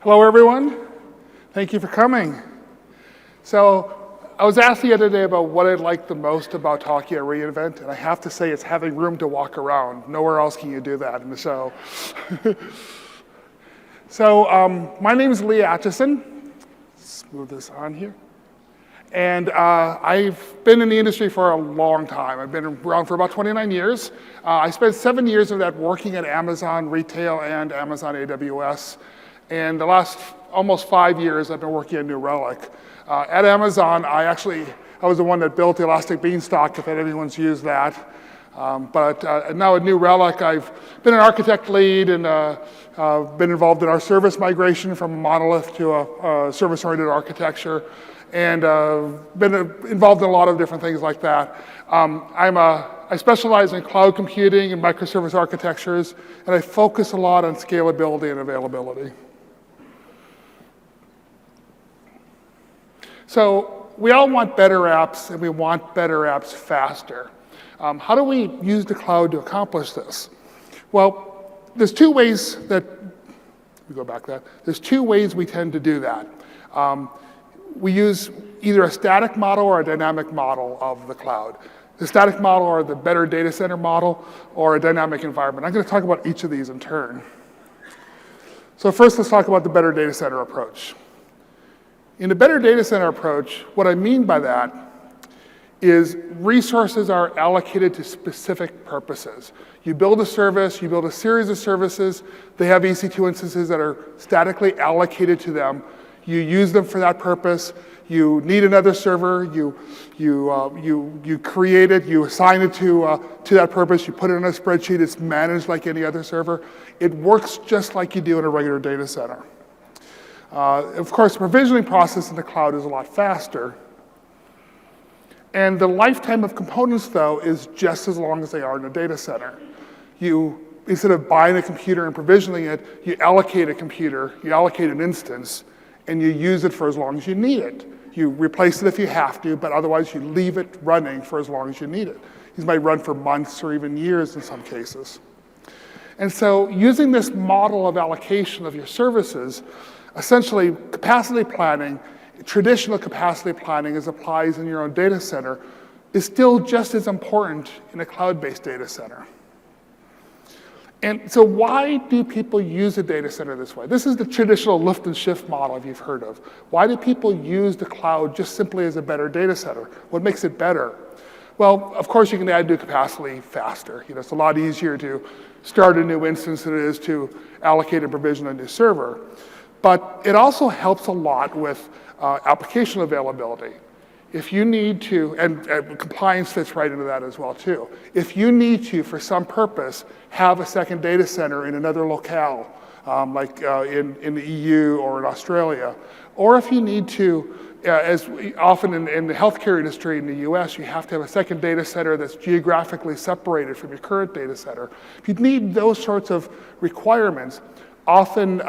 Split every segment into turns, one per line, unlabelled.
Hello, everyone. Thank you for coming. So I was asked the other day about what I liked the most about talking at reInvent, and I have to say it's having room to walk around. Nowhere else can you do that in the show. So my name is Lee Atchison. Let's move this on here. And I've been in the industry for a long time. I've been around for about 29 years. I spent 7 years of that working at Amazon Retail and Amazon AWS. And the last almost 5 years, I've been working at New Relic. At Amazon, I was the one that built the Elastic Beanstalk, if anyone's used that. But now at New Relic, I've been an architect lead and been involved in our service migration from a monolith to a service-oriented architecture, and been involved in a lot of different things like that. I specialize in cloud computing and microservice architectures, and I focus a lot on scalability and availability. So we all want better apps, and we want better apps faster. How do we use the cloud to accomplish this? Well, there's two ways we tend to do that. We use either a static model or a dynamic model of the cloud. The static model or the better data center model or a dynamic environment. I'm going to talk about each of these in turn. So first, let's talk about the better data center approach. In the better data center approach, what I mean by that is resources are allocated to specific purposes. You build a service, you build a series of services, they have EC2 instances that are statically allocated to them. You use them for that purpose. You need another server, you create it, you assign it to that purpose, you put it in a spreadsheet, it's managed like any other server. It works just like you do in a regular data center. Of course, the provisioning process in the cloud is a lot faster. And the lifetime of components, though, is just as long as they are in a data center. Instead of buying a computer and provisioning it, you allocate a computer, you allocate an instance, and you use it for as long as you need it. You replace it if you have to, but otherwise you leave it running for as long as you need it. These might run for months or even years in some cases. And so using this model of allocation of your services, essentially capacity planning, traditional capacity planning as applies in your own data center, is still just as important in a cloud-based data center. And so why do people use a data center this way? This is the traditional lift and shift model if you've heard of. Why do people use the cloud just simply as a better data center? What makes it better? Well, of course you can add new capacity faster. It's a lot easier to start a new instance than it is to allocate and provision a new server. But it also helps a lot with application availability. If you need to, and compliance fits right into that as well too. If you need to, for some purpose, have a second data center in another locale, like in the EU or in Australia, or if you need to, as often in the healthcare industry in the US, you have to have a second data center that's geographically separated from your current data center. If you need those sorts of requirements, often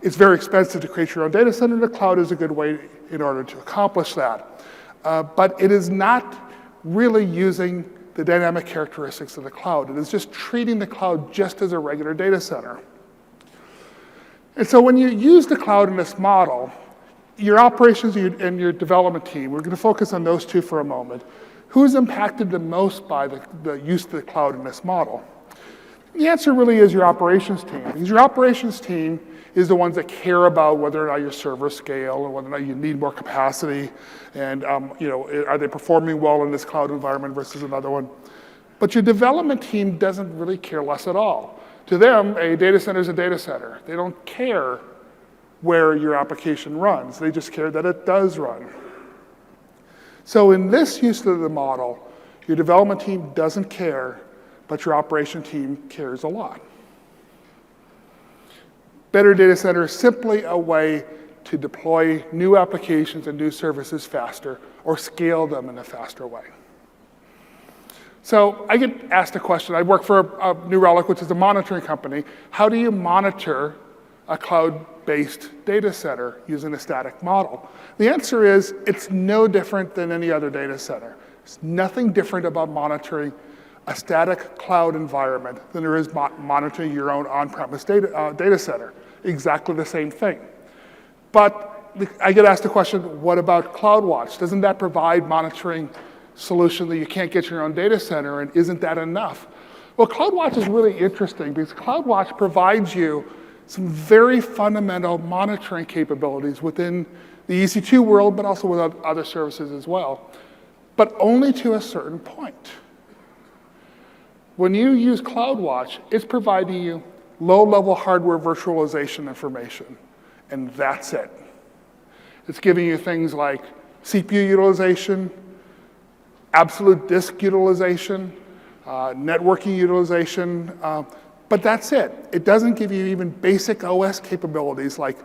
it's very expensive to create your own data center. The cloud is a good way in order to accomplish that. But it is not really using the dynamic characteristics of the cloud. It is just treating the cloud just as a regular data center. And so when you use the cloud in this model, your operations and your development team, we're going to focus on those two for a moment. Who's impacted the most by the use of the cloud in this model? The answer really is your operations team. Because your operations team is the ones that care about whether or not your servers scale or whether or not you need more capacity, and are they performing well in this cloud environment versus another one. But your development team doesn't really care less at all. To them, a data center is a data center. They don't care where your application runs. They just care that it does run. So in this use of the model, your development team doesn't care, but your operation team cares a lot. Better data center is simply a way to deploy new applications and new services faster or scale them in a faster way. So I get asked a question. I work for New Relic, which is a monitoring company. How do you monitor a cloud-based data center using a static model? The answer is it's no different than any other data center. There's nothing different about monitoring a static cloud environment than there is monitoring your own on-premise data center. Exactly the same thing. But I get asked the question, what about CloudWatch? Doesn't that provide monitoring solution that you can't get your own data center, and isn't that enough? Well, CloudWatch is really interesting because CloudWatch provides you some very fundamental monitoring capabilities within the EC2 world, but also with other services as well, but only to a certain point. When you use CloudWatch, it's providing you low-level hardware virtualization information, and that's it. It's giving you things like CPU utilization, absolute disk utilization, networking utilization, but that's it. It doesn't give you even basic OS capabilities like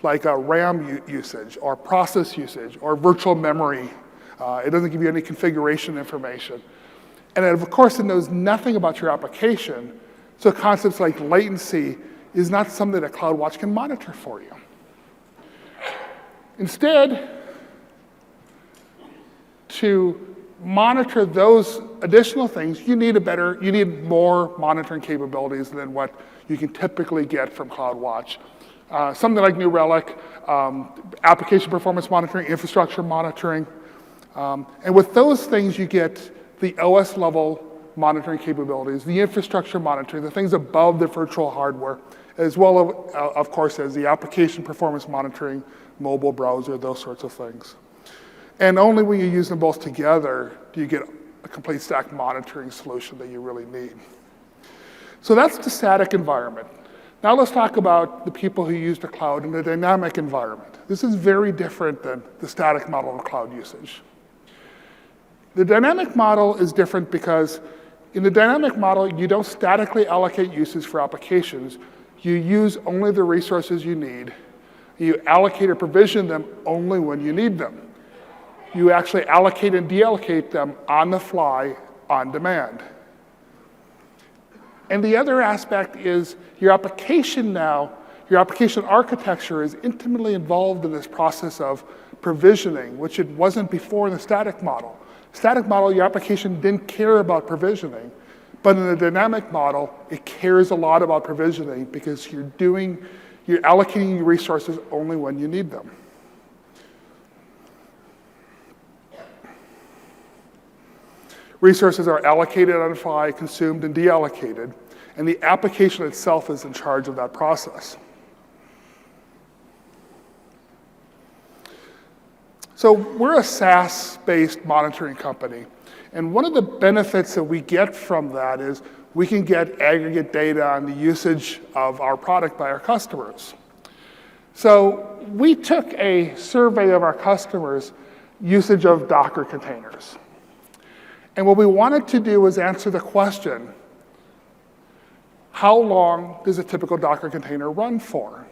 RAM usage or process usage or virtual memory. It doesn't give you any configuration information. And of course, it knows nothing about your application, so concepts like latency is not something that CloudWatch can monitor for you. Instead, to monitor those additional things, you need more monitoring capabilities than what you can typically get from CloudWatch. Something like New Relic, application performance monitoring, infrastructure monitoring. And with those things, you get the OS level monitoring capabilities, the infrastructure monitoring, the things above the virtual hardware, as well of course as the application performance monitoring, mobile browser, those sorts of things. And only when you use them both together do you get a complete stack monitoring solution that you really need. So that's the static environment. Now let's talk about the people who use the cloud in a dynamic environment. This is very different than the static model of cloud usage. The dynamic model is different because in the dynamic model, you don't statically allocate uses for applications. You use only the resources you need. You allocate or provision them only when you need them. You actually allocate and deallocate them on the fly, on demand. And the other aspect is your application now, your application architecture is intimately involved in this process of provisioning, which it wasn't before in the static model. Static model, your application didn't care about provisioning, but in the dynamic model, it cares a lot about provisioning because you're allocating your resources only when you need them. Resources are allocated on the fly, consumed, and deallocated, and the application itself is in charge of that process. So we're a SaaS-based monitoring company, and one of the benefits that we get from that is we can get aggregate data on the usage of our product by our customers. So we took a survey of our customers' usage of Docker containers. And what we wanted to do was answer the question, how long does a typical Docker container run for?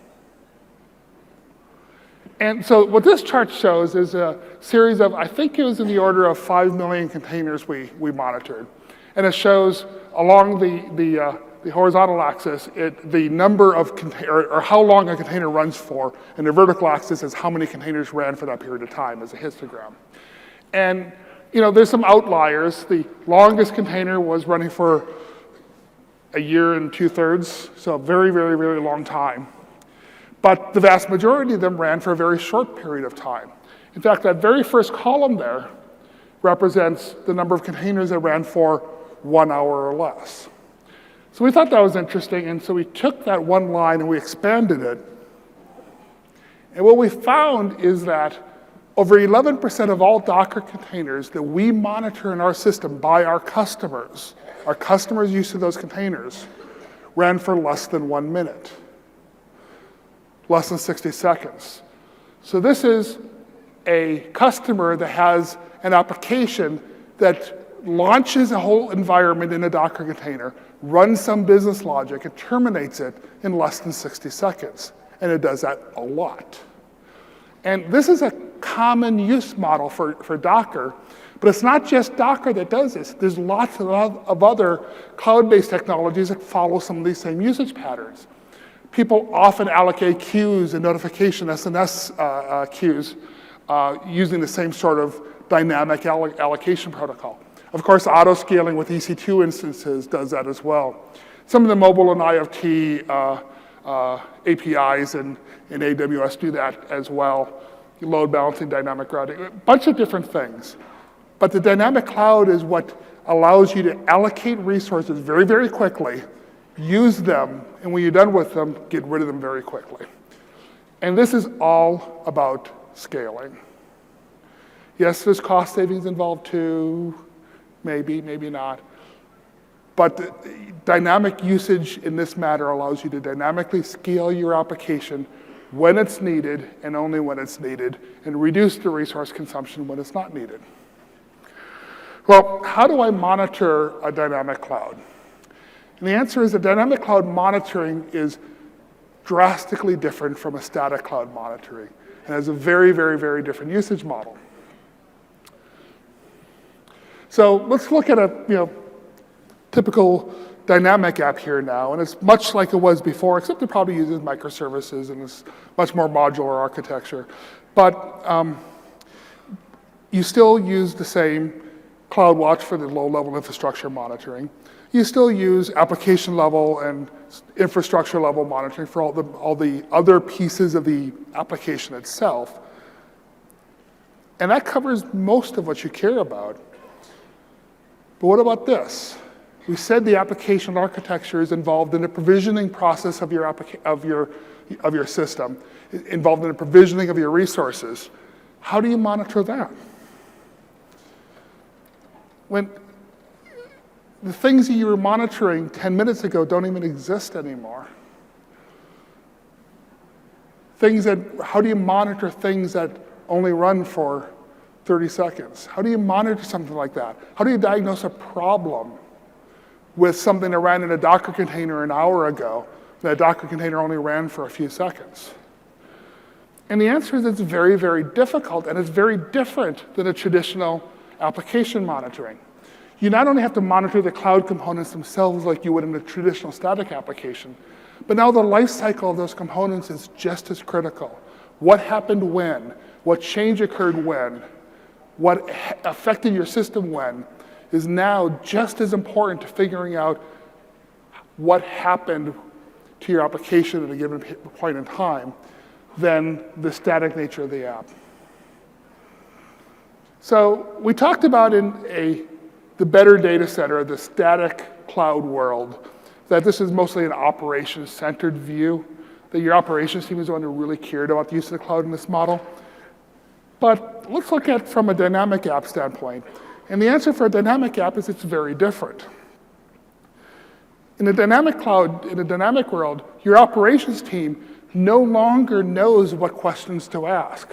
And so what this chart shows is a series of, I think it was in the order of 5 million containers we monitored. And it shows along the horizontal axis, the number of or how long a container runs for, and the vertical axis is how many containers ran for that period of time as a histogram. And there's some outliers. The longest container was running for a year and 2/3, so a very, very, very long time. But the vast majority of them ran for a very short period of time. In fact, that very first column there represents the number of containers that ran for 1 hour or less. So we thought that was interesting, and so we took that one line and we expanded it. And what we found is that over 11% of all Docker containers that we monitor in our system by our customers' use of those containers, ran for less than 1 minute, less than 60 seconds. So this is a customer that has an application that launches a whole environment in a Docker container, runs some business logic, and terminates it in less than 60 seconds. And it does that a lot. And this is a common use model for Docker, but it's not just Docker that does this. There's lots of other cloud-based technologies that follow some of these same usage patterns. People often allocate queues and notification SNS queues using the same sort of dynamic allocation protocol. Of course, auto-scaling with EC2 instances does that as well. Some of the mobile and IoT APIs in AWS do that as well. Load balancing, dynamic routing, a bunch of different things. But the dynamic cloud is what allows you to allocate resources very, very quickly, use them, and when you're done with them, get rid of them very quickly. And this is all about scaling. Yes, there's cost savings involved too, maybe, maybe not. But the dynamic usage in this matter allows you to dynamically scale your application when it's needed and only when it's needed, and reduce the resource consumption when it's not needed. Well, how do I monitor a dynamic cloud? And the answer is that dynamic cloud monitoring is drastically different from a static cloud monitoring, and has a very, very, very different usage model. So let's look at a typical dynamic app here now, and it's much like it was before, except it probably uses microservices and is much more modular architecture. But you still use the same CloudWatch for the low-level infrastructure monitoring. You still use application level and infrastructure level monitoring for all the other pieces of the application itself. And that covers most of what you care about. But what about this? We said the application architecture is involved in the provisioning process of your system, involved in the provisioning of your resources. How do you monitor that? When the things that you were monitoring 10 minutes ago don't even exist anymore. How do you monitor things that only run for 30 seconds? How do you monitor something like that? How do you diagnose a problem with something that ran in a Docker container an hour ago, that Docker container only ran for a few seconds? And the answer is it's very, very difficult, and it's very different than a traditional application monitoring. You not only have to monitor the cloud components themselves like you would in a traditional static application, but now the life cycle of those components is just as critical. What happened when? What change occurred when? What affected your system when? Is now just as important to figuring out what happened to your application at a given point in time than the static nature of the app. So we talked about in the better data center, the static cloud world, that this is mostly an operations-centered view, that your operations team is the one who really cared about the use of the cloud in this model. But let's look at it from a dynamic app standpoint. And the answer for a dynamic app is it's very different. In a dynamic cloud, in a dynamic world, your operations team no longer knows what questions to ask.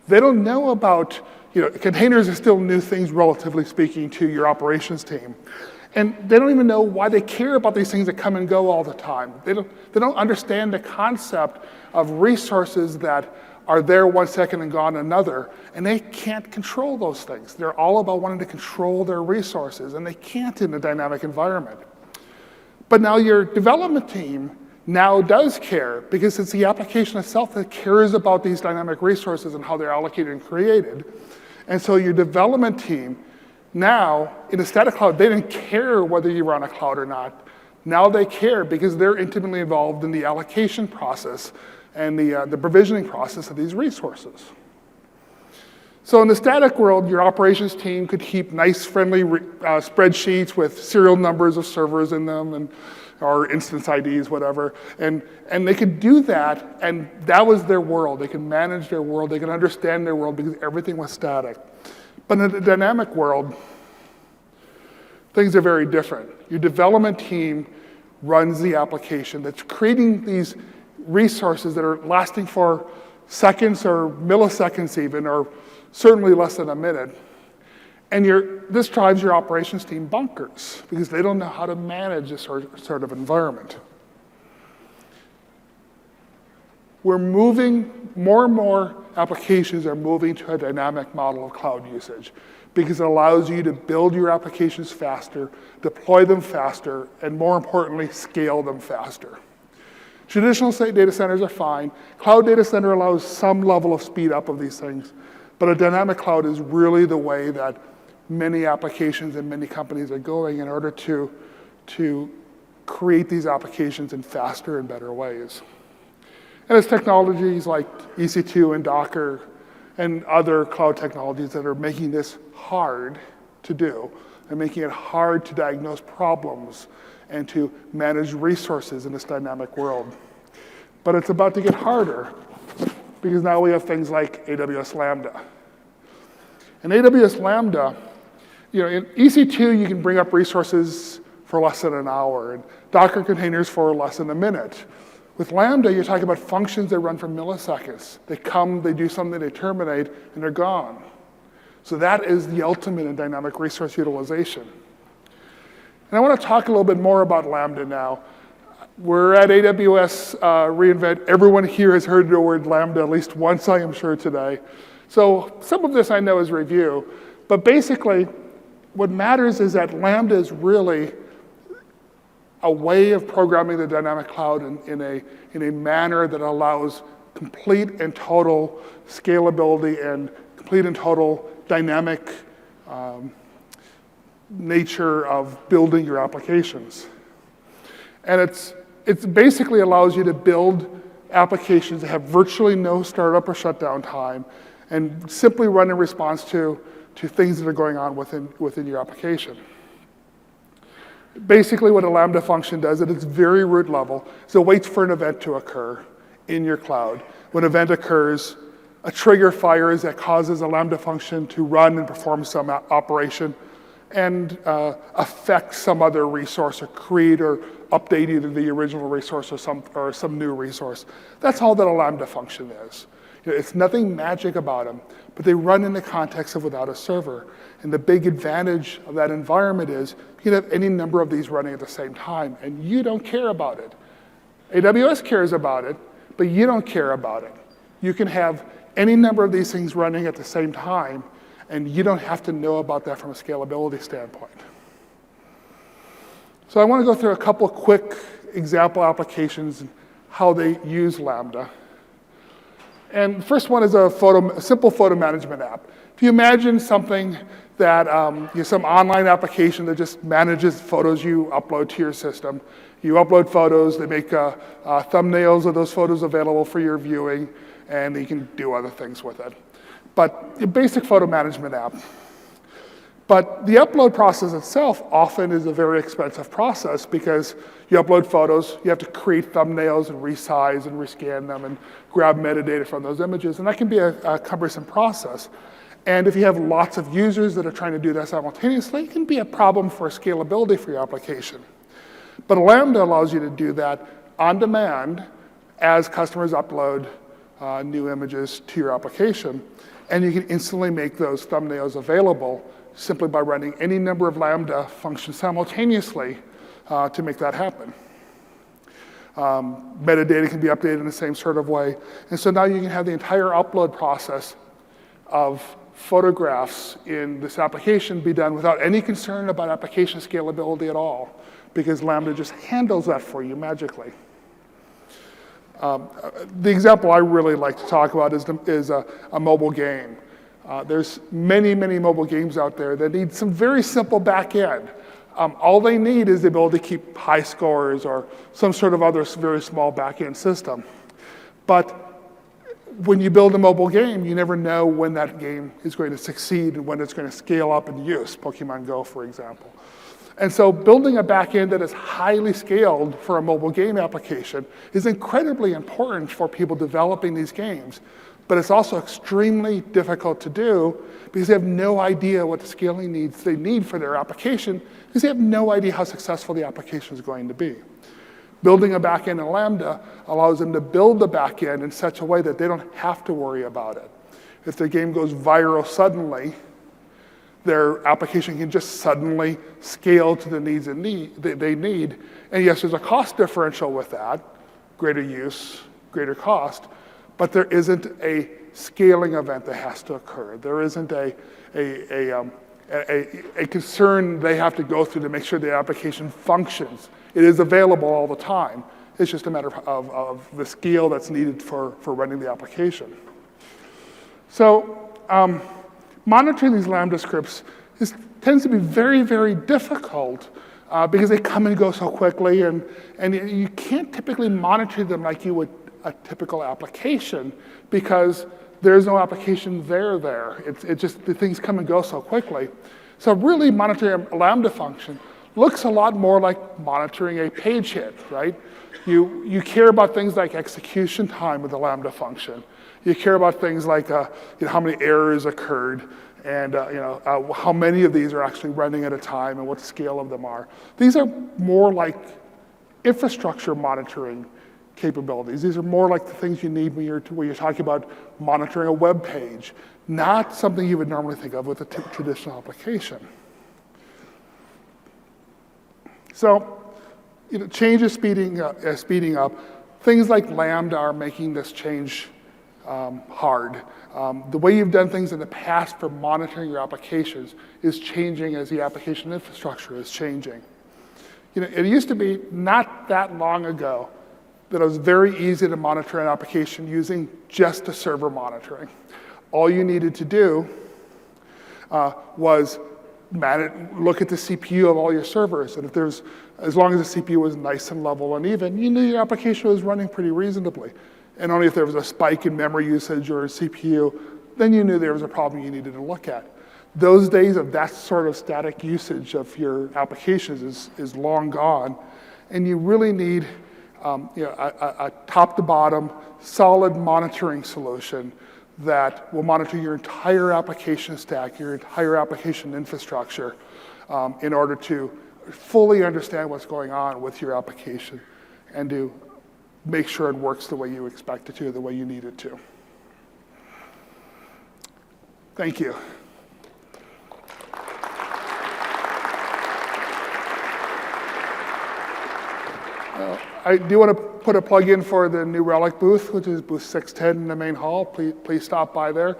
They don't know about, containers are still new things, relatively speaking, to your operations team. And they don't even know why they care about these things that come and go all the time. They don't understand the concept of resources that are there 1 second and gone another, and they can't control those things. They're all about wanting to control their resources, and they can't in a dynamic environment. But now your development team now does care, because it's the application itself that cares about these dynamic resources and how they're allocated and created. And so your development team now, in a static cloud, they didn't care whether you run a cloud or not. Now they care because they're intimately involved in the allocation process and the provisioning process of these resources. So in the static world, your operations team could keep nice, friendly spreadsheets with serial numbers of servers in them, or instance IDs, whatever. And they could do that, and that was their world. They could manage their world. They could understand their world because everything was static. But in the dynamic world, things are very different. Your development team runs the application that's creating these resources that are lasting for seconds or milliseconds even, or certainly less than a minute. And this drives your operations team bonkers because they don't know how to manage this sort of environment. We're moving, more and more applications are moving to a dynamic model of cloud usage because it allows you to build your applications faster, deploy them faster, and more importantly, scale them faster. Traditional data centers are fine. Cloud data center allows some level of speed up of these things, but a dynamic cloud is really the way that many applications and many companies are going in order to create these applications in faster and better ways. And it's technologies like EC2 and Docker and other cloud technologies that are making this hard to do and making it hard to diagnose problems and to manage resources in this dynamic world. But it's about to get harder because now we have things like AWS Lambda. And AWS Lambda, in EC2 you can bring up resources for less than an hour, and Docker containers for less than a minute. With Lambda, you're talking about functions that run for milliseconds. They come, they do something, they terminate, and they're gone. So that is the ultimate in dynamic resource utilization. And I want to talk a little bit more about Lambda now. We're at AWS reInvent. Everyone here has heard the word Lambda at least once, I am sure, today. So some of this I know is review, but basically what matters is that Lambda is really a way of programming the dynamic cloud in a manner that allows complete and total scalability and complete and total dynamic nature of building your applications. And it basically allows you to build applications that have virtually no startup or shutdown time and simply run in response to things that are going on within your application. Basically what a Lambda function does at its very root level is it waits for an event to occur in your cloud. When an event occurs, a trigger fires that causes a Lambda function to run and perform some operation and affect some other resource or create or update either the original resource or some new resource. That's all that a Lambda function is. It's nothing magic about them, but they run in the context of without a server. And the big advantage of that environment is you can have any number of these running at the same time, and you don't care about it. AWS cares about it, but you don't care about it. You can have any number of these things running at the same time, and you don't have to know about that from a scalability standpoint. So I want to go through a couple of quick example applications and how they use Lambda. And the first one is a simple photo management app. If you imagine something that, some online application that just manages photos you upload to your system. You upload photos, they make thumbnails of those photos available for your viewing, and you can do other things with it. But a basic photo management app. But the upload process itself often is a very expensive process because you upload photos, you have to create thumbnails and resize and rescan them and grab metadata from those images, and that can be a cumbersome process. And if you have lots of users that are trying to do that simultaneously, it can be a problem for scalability for your application. But Lambda allows you to do that on demand as customers upload new images to your application, and you can instantly make those thumbnails available simply by running any number of Lambda functions simultaneously to make that happen. Metadata can be updated in the same sort of way. And so now you can have the entire upload process of photographs in this application be done without any concern about application scalability at all, because Lambda just handles that for you magically. The example I really like to talk about is a mobile game. There's many, many mobile games out there that need some very simple back end. All they need is the ability to keep high scores or some sort of other very small back end system. But when you build a mobile game, you never know when that game is going to succeed and when it's going to scale up in use, Pokemon Go, for example. And so building a back end that is highly scaled for a mobile game application is incredibly important for people developing these games. But it's also extremely difficult to do because they have no idea what the scaling needs they need for their application because they have no idea how successful the application is going to be. Building a backend in Lambda allows them to build the backend in such a way that they don't have to worry about it. If their game goes viral suddenly, their application can just suddenly scale to the needs they need. And yes, there's a cost differential with that, greater use, greater cost, but there isn't a scaling event that has to occur. There isn't a concern they have to go through to make sure the application functions. It is available all the time. It's just a matter of the scale that's needed for running the application. So monitoring these Lambda scripts This tends to be very, very difficult because they come and go so quickly, and you can't typically monitor them like you would a typical application because there's no application there. It's just the things come and go so quickly. So really monitoring a Lambda function looks a lot more like monitoring a page hit, right? You care about things like execution time with the Lambda function. You care about things like how many errors occurred and how many of these are actually running at a time and what scale of them are. These are more like infrastructure monitoring capabilities. These are more like the things you need when you're talking about monitoring a web page, not something you would normally think of with a traditional application. So, change is speeding up. Things like Lambda are making this change hard. The way you've done things in the past for monitoring your applications is changing as the application infrastructure is changing. It used to be not that long ago that it was very easy to monitor an application using just a server monitoring. All you needed to do was look at the CPU of all your servers, and as long as the CPU was nice and level and even, you knew your application was running pretty reasonably. And only if there was a spike in memory usage or CPU, then you knew there was a problem you needed to look at. Those days of that sort of static usage of your applications is long gone, and you really need a top-to-bottom, solid monitoring solution that will monitor your entire application stack, your entire application infrastructure, in order to fully understand what's going on with your application and to make sure it works the way you expect it to, the way you need it to. Thank you. I do want to put a plug in for the New Relic booth, which is booth 610 in the main hall. Please stop by there.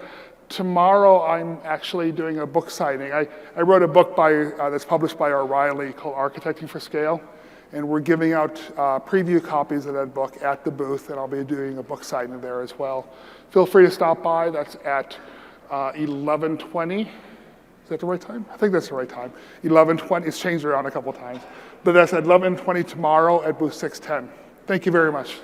Tomorrow, I'm actually doing a book signing. I wrote a book that's published by O'Reilly called Architecting for Scale, and we're giving out preview copies of that book at the booth, and I'll be doing a book signing there as well. Feel free to stop by. That's at 11:20. Is that the right time? I think that's the right time. 11:20. It's changed around a couple times. But that's at 11:20 tomorrow at booth 610. Thank you very much.